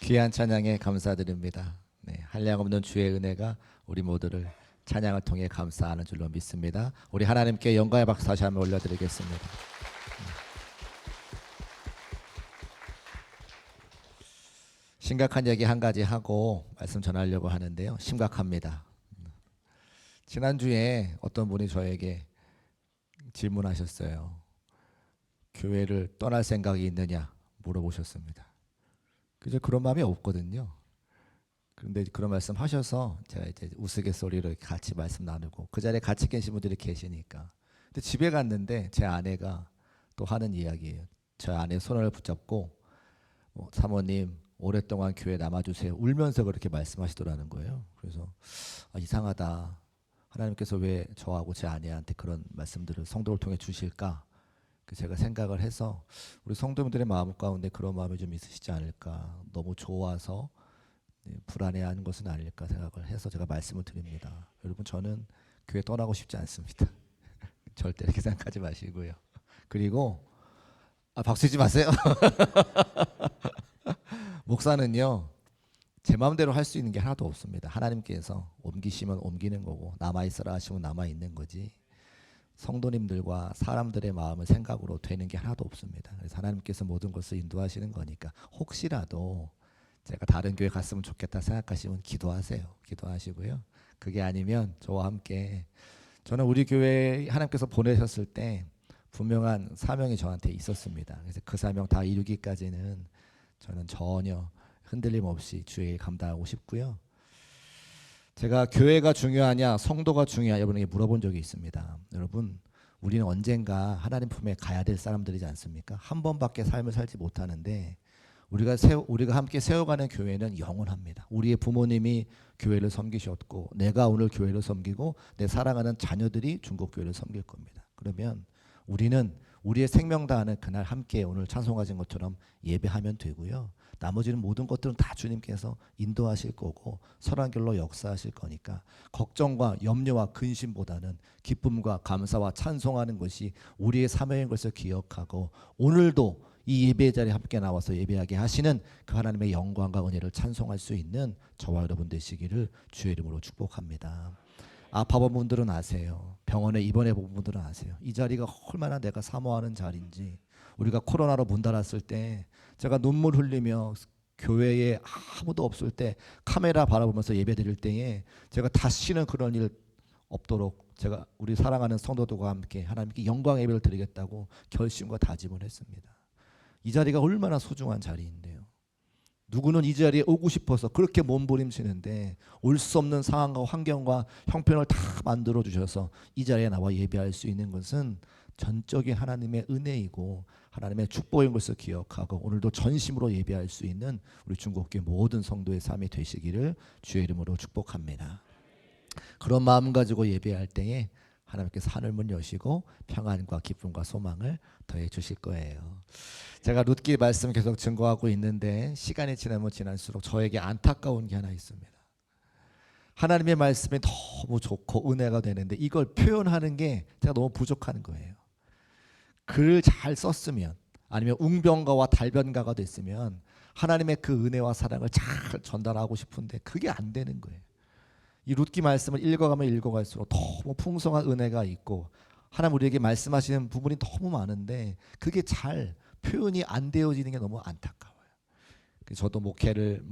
귀한 찬양에 감사드립니다. 네, 한량없는 주의 은혜가 우리 모두를 찬양을 통해 감사하는 줄로 믿습니다. 우리 하나님께 영광의 박수 다시 한번 올려드리겠습니다. 심각한 얘기 한 가지 하고 말씀 전하려고 하는데요. 심각합니다. 지난주에 어떤 분이 저에게 질문하셨어요. 교회를 떠날 생각이 있느냐 물어보셨습니다. 그저 그런 마음이 없거든요. 그런데 그런 말씀 하셔서 제가 이제 우스갯소리로 같이 말씀 나누고 그 자리에 같이 계신 분들이 계시니까. 근데 집에 갔는데 제 아내가 또 하는 이야기예요. 저 아내 손을 붙잡고 사모님 오랫동안 교회 남아주세요. 울면서 그렇게 말씀하시더라는 거예요. 그래서 이상하다. 하나님께서 왜 저하고 제 아내한테 그런 말씀들을 성도를 통해 주실까? 제가 생각을 해서 우리 성도님들의 마음 가운데 그런 마음이 좀 있으시지 않을까. 너무 좋아서 불안해하는 것은 아닐까 생각을 해서 제가 말씀을 드립니다. 여러분 저는 교회 떠나고 싶지 않습니다. 절대 이렇게 생각하지 마시고요. 그리고 박수치지 마세요. 목사는요 제 마음대로 할 수 있는 게 하나도 없습니다. 하나님께서 옮기시면 옮기는 거고 남아있으라 하시면 남아있는 거지 성도님들과 사람들의 마음을 생각으로 되는 게 하나도 없습니다. 그래서 하나님께서 모든 것을 인도하시는 거니까 혹시라도 제가 다른 교회 갔으면 좋겠다 생각하시면 기도하세요. 기도하시고요. 그게 아니면 저와 함께 저는 우리 교회에 하나님께서 보내셨을 때 분명한 사명이 저한테 있었습니다. 그래서 그 사명 다 이루기까지는 저는 전혀 흔들림 없이 주의 일 감당하고 싶고요. 제가 교회가 중요하냐 성도가 중요하냐 여러분에게 물어본 적이 있습니다. 여러분 우리는 언젠가 하나님 품에 가야 될 사람들이지 않습니까? 한 번밖에 삶을 살지 못하는데 우리가 함께 세워가는 교회는 영원합니다. 우리의 부모님이 교회를 섬기셨고 내가 오늘 교회를 섬기고 내 사랑하는 자녀들이 중국교회를 섬길 겁니다. 그러면 우리는 우리의 생명 다하는 그날 함께 오늘 찬송하신 것처럼 예배하면 되고요. 나머지는 모든 것들은 다 주님께서 인도하실 거고 선한결로 역사하실 거니까 걱정과 염려와 근심보다는 기쁨과 감사와 찬송하는 것이 우리의 사명인 것을 기억하고 오늘도 이 예배 자리에 함께 나와서 예배하게 하시는 그 하나님의 영광과 은혜를 찬송할 수 있는 저와 여러분 되시기를 주의 이름으로 축복합니다. 아파본 분들은 아세요. 병원에 입원해 본 분들은 아세요. 이 자리가 얼마나 내가 사모하는 자리인지. 우리가 코로나로 문 닫았을 때 제가 눈물 흘리며 교회에 아무도 없을 때 카메라 바라보면서 예배 드릴 때에 제가 다시는 그런 일 없도록 제가 우리 사랑하는 성도들과 함께 하나님께 영광 예배를 드리겠다고 결심과 다짐을 했습니다. 이 자리가 얼마나 소중한 자리인데요. 누구는 이 자리에 오고 싶어서 그렇게 몸부림치는데 올 수 없는 상황과 환경과 형편을 다 만들어 주셔서 이 자리에 나와 예배할 수 있는 것은 전적인 하나님의 은혜이고 하나님의 축복인 것을 기억하고 오늘도 전심으로 예배할 수 있는 우리 중국교회 모든 성도의 삶이 되시기를 주의 이름으로 축복합니다. 그런 마음 가지고 예배할 때에 하나님께서 하늘문 여시고 평안과 기쁨과 소망을 더해 주실 거예요. 제가 룻기 말씀 계속 증거하고 있는데 시간이 지나면 지날수록 저에게 안타까운 게 하나 있습니다. 하나님의 말씀이 너무 좋고 은혜가 되는데 이걸 표현하는 게 제가 너무 부족한 거예요. 글을 잘 썼으면 아니면 웅변가와 달변가가 됐으면 하나님의 그 은혜와 사랑을 잘 전달하고 싶은데 그게 안 되는 거예요. 이 룻기 말씀을 읽어가면 읽어갈수록 너무 풍성한 은혜가 있고 하나님 우리에게 말씀하시는 부분이 너무 많은데 그게 잘 표현이 안 되어지는 게 너무 안타까워요. 저도 목회를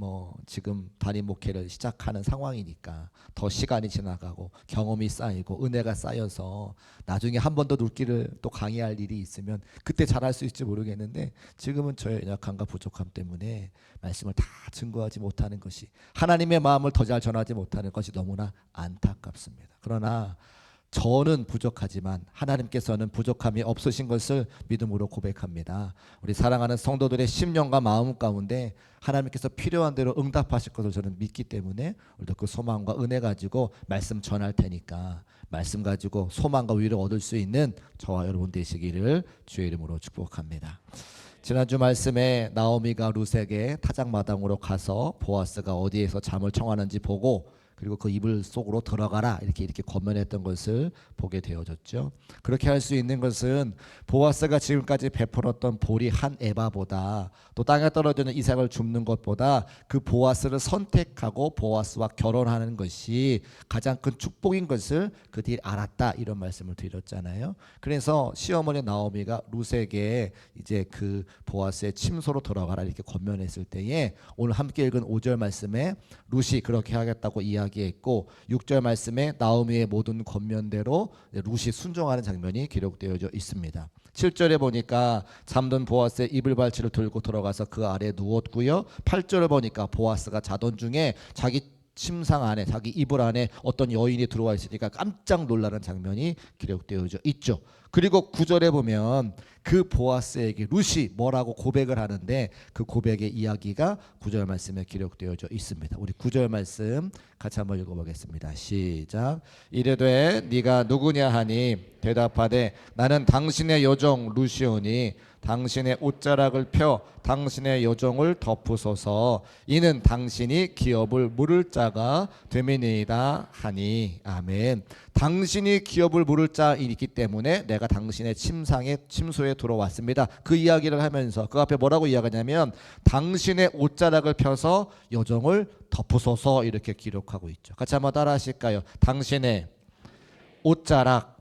지금 담임 목회를 시작하는 상황이니까 더 시간이 지나가고 경험이 쌓이고 은혜가 쌓여서 나중에 한 번 더 룻기를 또 강의할 일이 있으면 그때 잘할 수 있을지 모르겠는데 지금은 저의 연약함과 부족함 때문에 말씀을 다 증거하지 못하는 것이 하나님의 마음을 더 잘 전하지 못하는 것이 너무나 안타깝습니다. 그러나 저는 부족하지만 하나님께서는 부족함이 없으신 것을 믿음으로 고백합니다. 우리 사랑하는 성도들의 심령과 마음 가운데 하나님께서 필요한 대로 응답하실 것을 저는 믿기 때문에 우리도 그 소망과 은혜 가지고 말씀 전할 테니까 말씀 가지고 소망과 위를 얻을 수 있는 저와 여러분 되시기를 주의 이름으로 축복합니다. 지난주 말씀에 나오미가 룻에게 타작마당으로 가서 보아스가 어디에서 잠을 청하는지 보고 그리고 그 이불 속으로 들어가라 이렇게 권면했던 것을 보게 되어졌죠. 그렇게 할 수 있는 것은 보아스가 지금까지 베풀었던 보리 한 에바보다 또 땅에 떨어지는 이삭을 줍는 것보다 그 보아스를 선택하고 보아스와 결혼하는 것이 가장 큰 축복인 것을 그들이 알았다, 이런 말씀을 드렸잖아요. 그래서 시어머니 나오미가 룻에게 이제 그 보아스의 침소로 들어가라 이렇게 권면했을 때에 오늘 함께 읽은 5절 말씀에 룻이 그렇게 하겠다고 이야기했고 6절 말씀에 나오미의 모든 권면대로 룻이 순종하는 장면이 기록되어져 있습니다. 7절에 보니까 잠든 보아스의 이불 발치를 들고 들어가서 그 아래에 누웠고요. 8절을 보니까 보아스가 자던 중에 자기 침상 안에, 자기 이불 안에 어떤 여인이 들어와 있으니까 깜짝 놀라는 장면이 기록되어져 있죠. 그리고 9절에 보면 그 보아스에게 룻이 뭐라고 고백을 하는데 그 고백의 이야기가 9절 말씀에 기록되어져 있습니다. 우리 9절 말씀 같이 한번 읽어보겠습니다. 시작. 이르되 네가 누구냐 하니 대답하되 나는 당신의 여종 룻이오니 당신의 옷자락을 펴 당신의 여종을 덮으소서. 이는 당신이 기업을 물을 자가 됨이니이다 하니. 아멘. 당신이 기업을 물을 자이기 때문에 내가 당신의 침소에 들어왔습니다. 그 이야기를 하면서 그 앞에 뭐라고 이야기하냐면 당신의 옷자락을 펴서 여종을 덮으소서 이렇게 기록하고 있죠. 같이 한번 따라 하실까요? 당신의 옷자락.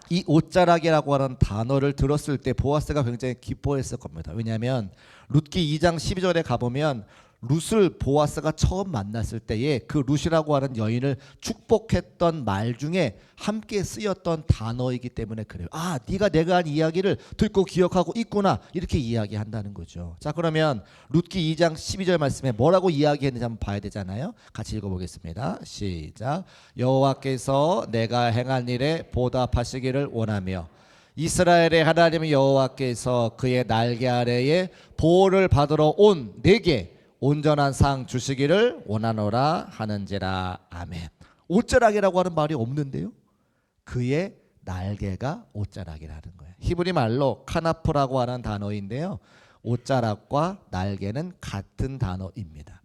이 옷자락이라고 하는 단어를 들었을 때 보아스가 굉장히 기뻐했을 겁니다. 왜냐하면 룻기 2장 12절에 가보면 룻을 보아스가 처음 만났을 때에 그 룻이라고 하는 여인을 축복했던 말 중에 함께 쓰였던 단어이기 때문에 그래요. 아, 네가 내가 한 이야기를 듣고 기억하고 있구나, 이렇게 이야기한다는 거죠. 자, 그러면 룻기 2장 12절 말씀에 뭐라고 이야기했는지 한번 봐야 되잖아요. 같이 읽어보겠습니다. 시작. 여호와께서 내가 행한 일에 보답하시기를 원하며 이스라엘의 하나님 여호와께서 그의 날개 아래에 보호를 받으러 온 내게 온전한 상 주시기를 원하노라 하는지라. 아멘. 옷자락이라고 하는 말이 없는데요, 그의 날개가 옷자락이라는 거예요. 히브리 말로 카나프라고 하는 단어인데요, 옷자락과 날개는 같은 단어입니다.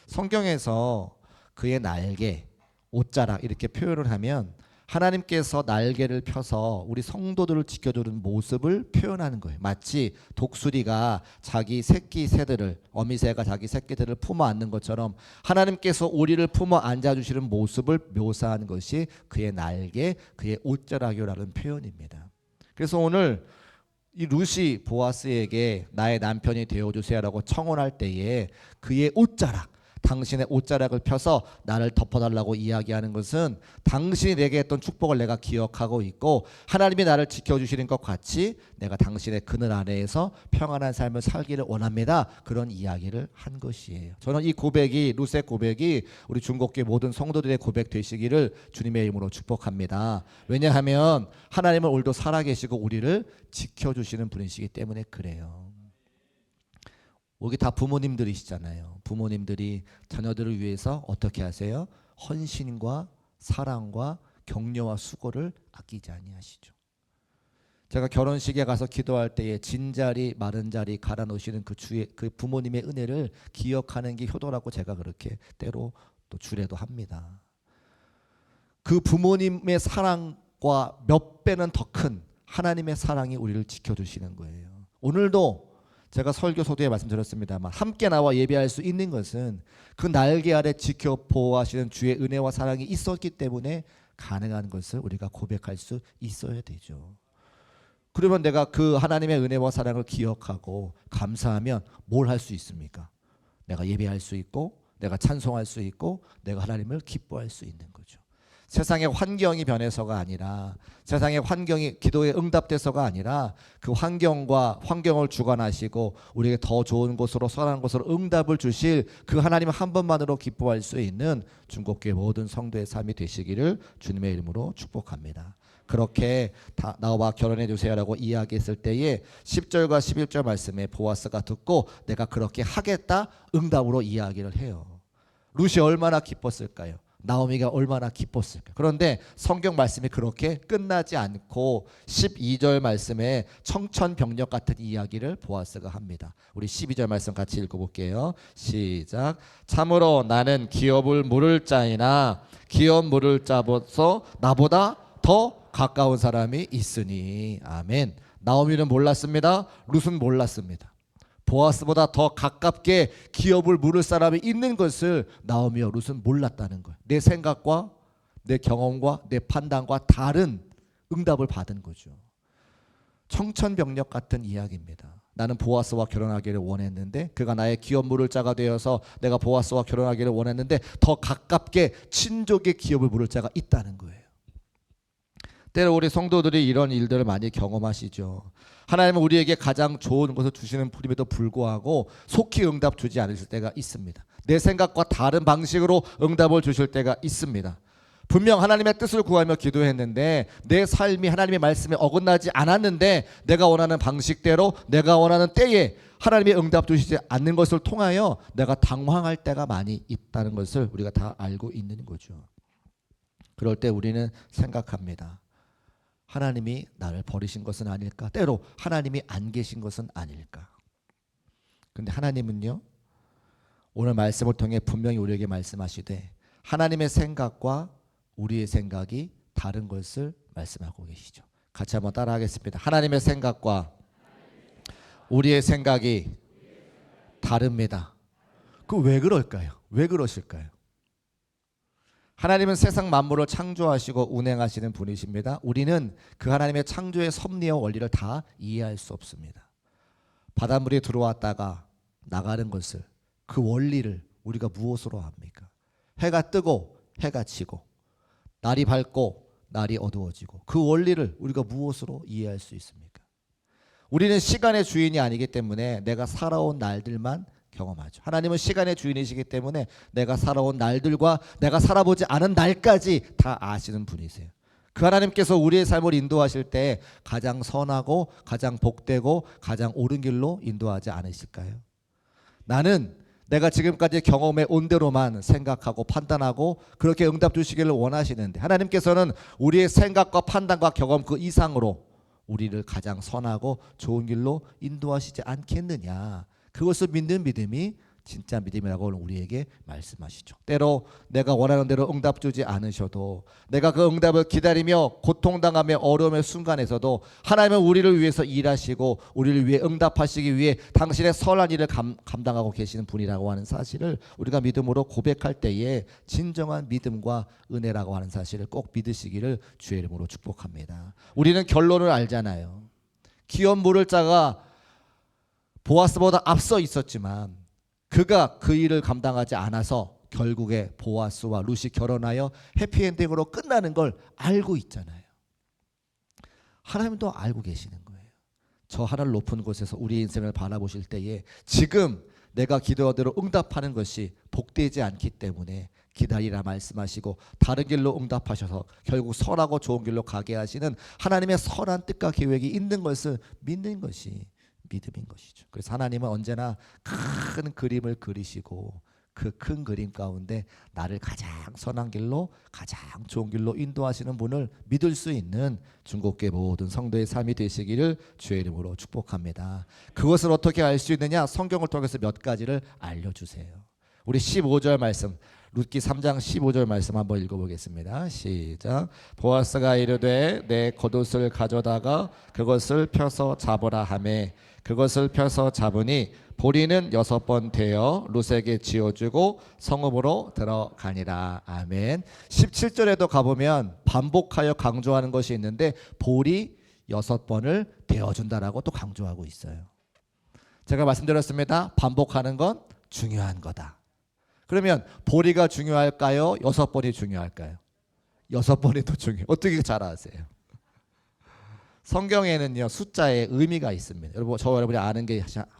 성경에서 그의 날개, 옷자락 이렇게 표현을 하면 하나님께서 날개를 펴서 우리 성도들을 지켜주는 모습을 표현하는 거예요. 마치 독수리가 자기 새끼새들을, 어미새가 자기 새끼들을 품어 안는 것처럼 하나님께서 우리를 품어 안아주시는 모습을 묘사한 것이 그의 날개, 그의 옷자락이라는 표현입니다. 그래서 오늘 이 룻이 보아스에게 나의 남편이 되어주세요라고 청혼할 때에 그의 옷자락, 당신의 옷자락을 펴서 나를 덮어달라고 이야기하는 것은 당신이 내게 했던 축복을 내가 기억하고 있고 하나님이 나를 지켜주시는 것 같이 내가 당신의 그늘 아래에서 평안한 삶을 살기를 원합니다. 그런 이야기를 한 것이에요. 저는 이 고백이, 룻의 고백이 우리 중국교회 모든 성도들의 고백 되시기를 주님의 이름으로 축복합니다. 왜냐하면 하나님은 오늘도 살아계시고 우리를 지켜주시는 분이시기 때문에 그래요. 여기 다 부모님들이시잖아요. 부모님들이 자녀들을 위해서 어떻게 하세요? 헌신과 사랑과 격려와 수고를 아끼지 아니하시죠. 제가 결혼식에 가서 기도할 때에 진 자리 마른 자리 갈아 놓으시는 그 부모님의 은혜를 기억하는 게 효도라고 제가 그렇게 때로 또 주례도 합니다. 그 부모님의 사랑과 몇 배는 더 큰 하나님의 사랑이 우리를 지켜주시는 거예요. 오늘도 제가 설교 소두에 말씀드렸습니다만 함께 나와 예배할 수 있는 것은 그 날개 아래 지켜 보호하시는 주의 은혜와 사랑이 있었기 때문에 가능한 것을 우리가 고백할 수 있어야 되죠. 그러면 내가 그 하나님의 은혜와 사랑을 기억하고 감사하면 뭘 할 수 있습니까? 내가 예배할 수 있고 내가 찬송할 수 있고 내가 하나님을 기뻐할 수 있는 거죠. 세상의 환경이 변해서가 아니라, 세상의 환경이 기도에 응답돼서가 아니라 그 환경을 주관하시고 우리에게 더 좋은 곳으로, 선한 곳으로 응답을 주실 그 하나님 한 분만으로 기뻐할 수 있는 중국교회 모든 성도의 삶이 되시기를 주님의 이름으로 축복합니다. 그렇게 나와 결혼해 주세요라고 이야기했을 때에 10절과 11절 말씀에 보아스가 듣고 내가 그렇게 하겠다 응답으로 이야기를 해요. 룻이 얼마나 기뻤을까요? 나오미가 얼마나 기뻤을까. 그런데 성경 말씀이 그렇게 끝나지 않고 12절 말씀에 청천벽력 같은 이야기를 보아스가 합니다. 우리 12절 말씀 같이 읽어볼게요. 시작. 참으로 나는 기업을 물을 자이나 기업 물을 자로서 나보다 더 가까운 사람이 있으니. 아멘. 나오미는 몰랐습니다. 룻은 몰랐습니다. 보아스보다 더 가깝게 기업을 물을 사람이 있는 것을 나오미와 룻은 몰랐다는 거예요. 내 생각과 내 경험과 내 판단과 다른 응답을 받은 거죠. 청천벽력 같은 이야기입니다. 나는 보아스와 결혼하기를 원했는데 그가 나의 기업 물을 자가 되어서 내가 보아스와 결혼하기를 원했는데 더 가깝게 친족의 기업을 물을 자가 있다는 거예요. 때로 우리 성도들이 이런 일들을 많이 경험하시죠. 하나님은 우리에게 가장 좋은 것을 주시는 분임에도 불구하고 속히 응답 주지 않으실 때가 있습니다. 내 생각과 다른 방식으로 응답을 주실 때가 있습니다. 분명 하나님의 뜻을 구하며 기도했는데 내 삶이 하나님의 말씀에 어긋나지 않았는데 내가 원하는 방식대로 내가 원하는 때에 하나님의 응답 주시지 않는 것을 통하여 내가 당황할 때가 많이 있다는 것을 우리가 다 알고 있는 거죠. 그럴 때 우리는 생각합니다. 하나님이 나를 버리신 것은 아닐까? 때로 하나님이 안 계신 것은 아닐까? 근데 하나님은요, 오늘 말씀을 통해 분명히 우리에게 말씀하시되 하나님의 생각과 우리의 생각이 다른 것을 말씀하고 계시죠. 같이 한번 따라하겠습니다. 하나님의 생각과 우리의 생각이 다릅니다. 그 왜 그럴까요? 왜 그러실까요? 하나님은 세상 만물을 창조하시고 운행하시는 분이십니다. 우리는 그 하나님의 창조의 섭리와 원리를 다 이해할 수 없습니다. 바닷물이 들어왔다가 나가는 것을, 그 원리를 우리가 무엇으로 합니까? 해가 뜨고 해가 지고 날이 밝고 날이 어두워지고 그 원리를 우리가 무엇으로 이해할 수 있습니까? 우리는 시간의 주인이 아니기 때문에 내가 살아온 날들만 경험하죠. 하나님은 시간의 주인이시기 때문에 내가 살아온 날들과 내가 살아보지 않은 날까지 다 아시는 분이세요. 그 하나님께서 우리의 삶을 인도하실 때 가장 선하고 가장 복되고 가장 옳은 길로 인도하지 않으실까요? 나는 내가 지금까지 경험해 온 대로만 생각하고 판단하고 그렇게 응답 주시기를 원하시는데 하나님께서는 우리의 생각과 판단과 경험 그 이상으로 우리를 가장 선하고 좋은 길로 인도하시지 않겠느냐. 그것을 믿는 믿음이 진짜 믿음이라고 우리에게 말씀하시죠. 때로 내가 원하는 대로 응답 주지 않으셔도 내가 그 응답을 기다리며 고통당하며 어려움의 순간에서도 하나님은 우리를 위해서 일하시고 우리를 위해 응답하시기 위해 당신의 선한 일을 감당하고 계시는 분이라고 하는 사실을 우리가 믿음으로 고백할 때에 진정한 믿음과 은혜라고 하는 사실을 꼭 믿으시기를 주의 이름으로 축복합니다. 우리는 결론을 알잖아요. 기업 물을 자가 보아스보다 앞서 있었지만 그가 그 일을 감당하지 않아서 결국에 보아스와 룻이 결혼하여 해피엔딩으로 끝나는 걸 알고 있잖아요. 하나님도 알고 계시는 거예요. 저 하늘 높은 곳에서 우리 인생을 바라보실 때에 지금 내가 기도한 대로 응답하는 것이 복되지 않기 때문에 기다리라 말씀하시고 다른 길로 응답하셔서 결국 선하고 좋은 길로 가게 하시는 하나님의 선한 뜻과 계획이 있는 것을 믿는 것이 믿음인 것이죠. 그래서 하나님은 언제나 큰 그림을 그리시고 그 큰 그림 가운데 나를 가장 선한 길로 가장 좋은 길로 인도하시는 분을 믿을 수 있는 중국계 모든 성도의 삶이 되시기를 주의 이름으로 축복합니다. 그것을 어떻게 알 수 있느냐? 성경을 통해서 몇 가지를 알려주세요. 우리 15절 말씀 룻기 3장 15절 말씀 한번 읽어보겠습니다. 시작. 보아스가 이르되 내 겉옷을 가져다가 그것을 펴서 잡으라 하매 그것을 펴서 잡으니 보리는 6번 되어 룻에게 지어주고 성읍으로 들어가니라. 아멘. 17절에도 가보면 반복하여 강조하는 것이 있는데 보리 6번을 되어준다라고 또 강조하고 있어요. 제가 말씀드렸습니다. 반복하는 건 중요한 거다. 그러면 보리가 중요할까요? 6번이 중요할까요? 6번이 더 중요해요. 어떻게 잘 아세요? 성경에는요 숫자에 의미가 있습니다. 여러분이 아는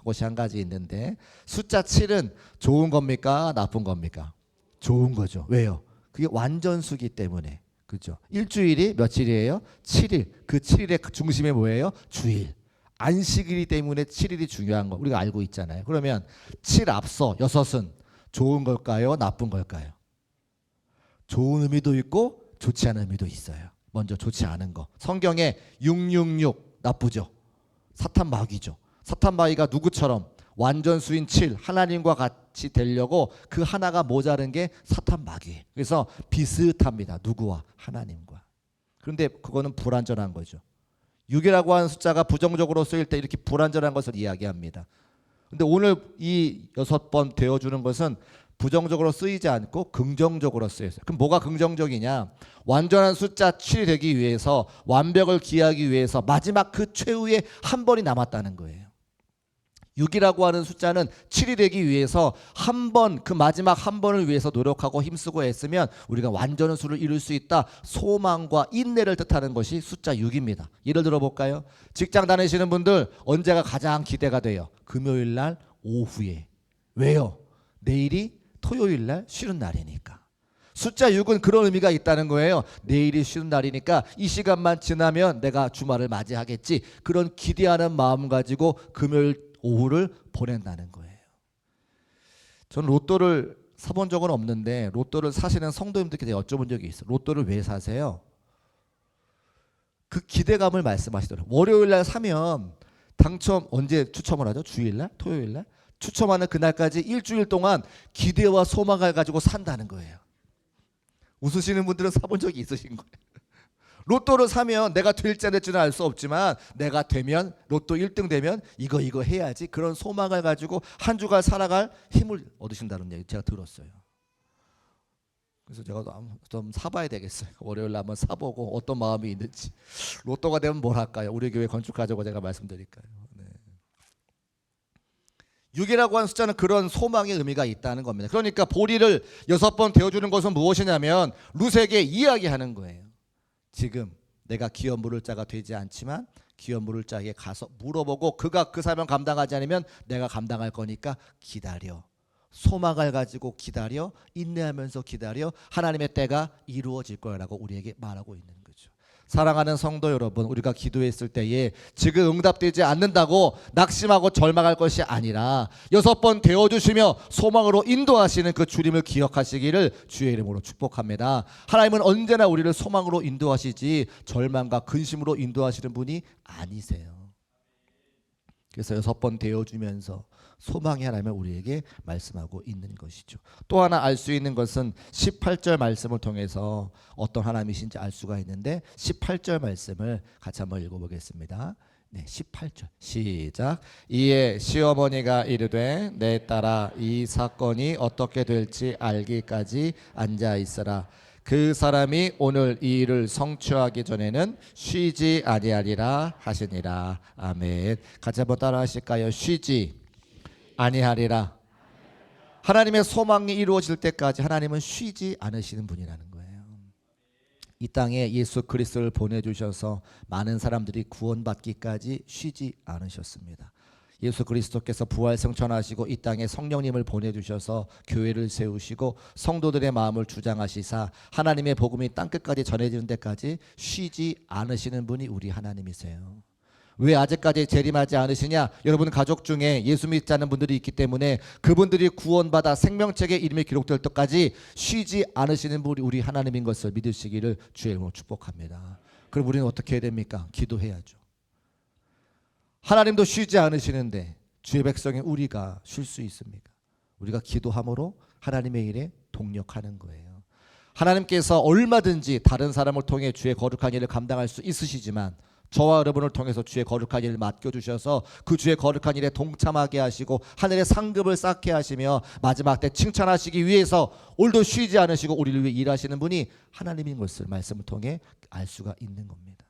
것이 한 가지 있는데 숫자 7은 좋은 겁니까? 나쁜 겁니까? 좋은 거죠. 왜요? 그게 완전수기 때문에. 그죠? 일주일이 며칠이에요? 7일. 그 7일의 중심에 뭐예요? 주일. 안식일이 때문에 7일이 중요한 거 우리가 알고 있잖아요. 그러면 7 앞서 6은 좋은 걸까요? 나쁜 걸까요? 좋은 의미도 있고 좋지 않은 의미도 있어요. 먼저 좋지 않은 거. 성경에 666 나쁘죠. 사탄 마귀죠. 사탄 마귀가 누구처럼 완전수인 7 하나님과 같이 되려고 그 하나가 모자른 게 사탄 마귀예요. 그래서 비슷합니다. 누구와? 하나님과. 그런데 그거는 불완전한 거죠. 6이라고 하는 숫자가 부정적으로 쓰일 때 이렇게 불완전한 것을 이야기합니다. 근데 오늘 이 6번 되어주는 것은 부정적으로 쓰이지 않고 긍정적으로 쓰였어요. 그럼 뭐가 긍정적이냐? 완전한 숫자 7이 되기 위해서, 완벽을 기하기 위해서 마지막 그 최후의 한 번이 남았다는 거예요. 6이라고 하는 숫자는 7이 되기 위해서 한 번, 그 마지막 한 번을 위해서 노력하고 힘쓰고 애쓰면 우리가 완전한 수를 이룰 수 있다. 소망과 인내를 뜻하는 것이 숫자 6입니다. 예를 들어볼까요? 직장 다니시는 분들 언제가 가장 기대가 돼요? 금요일 날 오후에. 왜요? 내일이 토요일 날 쉬는 날이니까. 숫자 6은 그런 의미가 있다는 거예요. 내일이 쉬는 날이니까 이 시간만 지나면 내가 주말을 맞이하겠지. 그런 기대하는 마음 가지고 금요일 오후를 보낸다는 거예요. 저는 로또를 사본 적은 없는데 로또를 사시는 성도님들께 여쭤본 적이 있어요. 로또를 왜 사세요? 그 기대감을 말씀하시더라고요. 월요일 날 사면 당첨 언제 추첨을 하죠? 주일 날? 토요일 날? 추첨하는 그날까지 일주일 동안 기대와 소망을 가지고 산다는 거예요. 웃으시는 분들은 사본 적이 있으신 거예요. 로또를 사면 내가 될지 안 될지는 알 수 없지만 내가 되면 로또 1등 되면 이거 해야지, 그런 소망을 가지고 한 주간 살아갈 힘을 얻으신다는 얘기 제가 들었어요. 그래서 제가 좀 사봐야 되겠어요. 월요일날 한번 사보고 어떤 마음이 있는지. 로또가 되면 뭘 할까요? 우리 교회 건축가족과 제가 말씀드릴까요? 네. 6이라고 하는 숫자는 그런 소망의 의미가 있다는 겁니다. 그러니까 보리를 6번 되어주는 것은 무엇이냐면 룻에게 이야기하는 거예요. 지금 내가 기업 물을 자가 되지 않지만 기업 물을 자에게 가서 물어보고 그가 그 사명 감당하지 않으면 내가 감당할 거니까 기다려. 소망을 가지고 기다려. 인내하면서 기다려. 하나님의 때가 이루어질 거라고 우리에게 말하고 있는 거죠. 사랑하는 성도 여러분, 우리가 기도했을 때에 지금 응답되지 않는다고 낙심하고 절망할 것이 아니라 6번 되어주시며 소망으로 인도하시는 그 주님을 기억하시기를 주의 이름으로 축복합니다. 하나님은 언제나 우리를 소망으로 인도하시지 절망과 근심으로 인도하시는 분이 아니세요. 그래서 6번 되어주면서 소망의 하나님을 우리에게 말씀하고 있는 것이죠. 또 하나 알 수 있는 것은 18절 말씀을 통해서 어떤 하나님이신지 알 수가 있는데 18절 말씀을 같이 한번 읽어보겠습니다. 네, 18절 시작. 이에 시어머니가 이르되 내 딸아 이 사건이 어떻게 될지 알기까지 앉아 있으라. 그 사람이 오늘 이 일을 성취하기 전에는 쉬지 아니하리라 하시니라. 아멘. 같이 한번 따라 하실까요? 쉬지 아니하리라. 하나님의 소망이 이루어질 때까지 하나님은 쉬지 않으시는 분이라는 거예요. 이 땅에 예수 그리스도를 보내주셔서 많은 사람들이 구원받기까지 쉬지 않으셨습니다. 예수 그리스도께서 부활 승천하시고 이 땅에 성령님을 보내주셔서 교회를 세우시고 성도들의 마음을 주장하시사 하나님의 복음이 땅끝까지 전해지는 데까지 쉬지 않으시는 분이 우리 하나님이세요. 왜 아직까지 재림하지 않으시냐? 여러분 가족 중에 예수 믿지 않는 분들이 있기 때문에 그분들이 구원받아 생명책에 이름이 기록될 때까지 쉬지 않으시는 분이 우리 하나님인 것을 믿으시기를 주의 이름으로 축복합니다. 그럼 우리는 어떻게 해야 됩니까? 기도해야죠. 하나님도 쉬지 않으시는데 주의 백성인 우리가 쉴 수 있습니까? 우리가 기도함으로 하나님의 일에 동력하는 거예요. 하나님께서 얼마든지 다른 사람을 통해 주의 거룩한 일을 감당할 수 있으시지만 저와 여러분을 통해서 주의 거룩한 일을 맡겨주셔서 그 주의 거룩한 일에 동참하게 하시고 하늘의 상급을 쌓게 하시며 마지막 때 칭찬하시기 위해서 오늘도 쉬지 않으시고 우리를 위해 일하시는 분이 하나님인 것을 말씀을 통해 알 수가 있는 겁니다.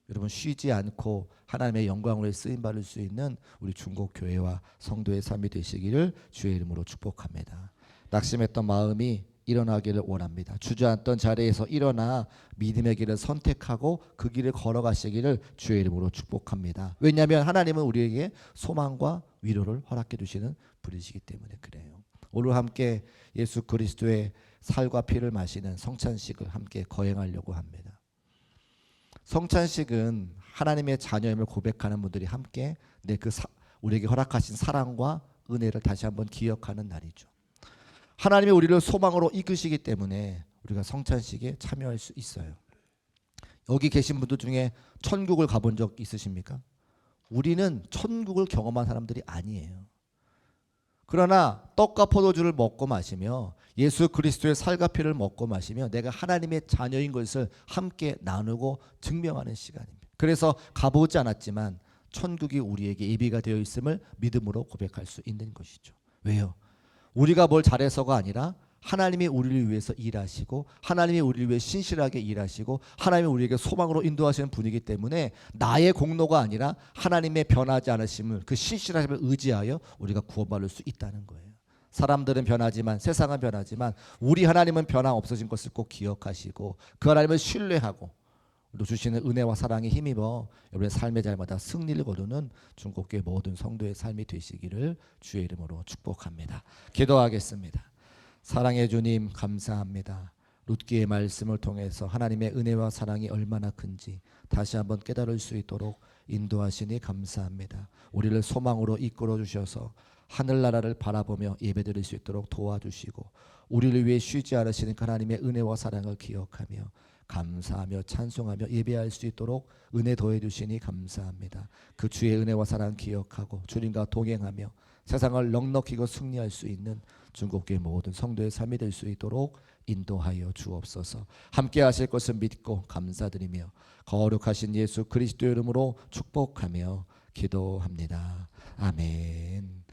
여러분 쉬지 않고 하나님의 영광을 쓰임받을 수 있는 우리 중국교회와 성도의 삶이 되시기를 주의 이름으로 축복합니다. 낙심했던 마음이 일어나기를 원합니다. 주저앉던 자리에서 일어나 믿음의 길을 선택하고 그 길을 걸어가시기를 주의 이름으로 축복합니다. 왜냐하면 하나님은 우리에게 소망과 위로를 허락해 주시는 분이시기 때문에 그래요. 오늘 함께 예수 그리스도의 살과 피를 마시는 성찬식을 함께 거행하려고 합니다. 성찬식은 하나님의 자녀임을 고백하는 분들이 함께 우리에게 허락하신 사랑과 은혜를 다시 한번 기억하는 날이죠. 하나님이 우리를 소망으로 이끄시기 때문에 우리가 성찬식에 참여할 수 있어요. 여기 계신 분들 중에 천국을 가본 적 있으십니까? 우리는 천국을 경험한 사람들이 아니에요. 그러나 떡과 포도주를 먹고 마시며 예수 그리스도의 살과 피를 먹고 마시며 내가 하나님의 자녀인 것을 함께 나누고 증명하는 시간입니다. 그래서 가보지 않았지만 천국이 우리에게 예비가 되어 있음을 믿음으로 고백할 수 있는 것이죠. 왜요? 우리가 뭘 잘해서가 아니라 하나님이 우리를 위해서 일하시고 하나님이 우리를 위해 신실하게 일하시고 하나님이 우리에게 소망으로 인도하시는 분이기 때문에 나의 공로가 아니라 하나님의 변하지 않으심을 그 신실하심을 의지하여 우리가 구원받을 수 있다는 거예요. 사람들은 변하지만 세상은 변하지만 우리 하나님은 변화 없어진 것을 꼭 기억하시고 그 하나님을 신뢰하고 또 주시는 은혜와 사랑에 힘입어 여러분의 삶의 자리마다 승리를 거두는 중국교회 모든 성도의 삶이 되시기를 주의 이름으로 축복합니다. 기도하겠습니다. 사랑의 주님 감사합니다. 룻기의 말씀을 통해서 하나님의 은혜와 사랑이 얼마나 큰지 다시 한번 깨달을 수 있도록 인도하시니 감사합니다. 우리를 소망으로 이끌어 주셔서 하늘나라를 바라보며 예배드릴 수 있도록 도와주시고 우리를 위해 쉬지 않으시는 하나님의 은혜와 사랑을 기억하며 감사하며 찬송하며 예배할 수 있도록 은혜 더해 주시니 감사합니다. 그 주의 은혜와 사랑 기억하고 주님과 동행하며 세상을 넉넉히고 승리할 수 있는 중국교회 모든 성도의 삶이 될 수 있도록 인도하여 주옵소서. 함께 하실 것을 믿고 감사드리며 거룩하신 예수 그리스도 이름으로 축복하며 기도합니다. 아멘.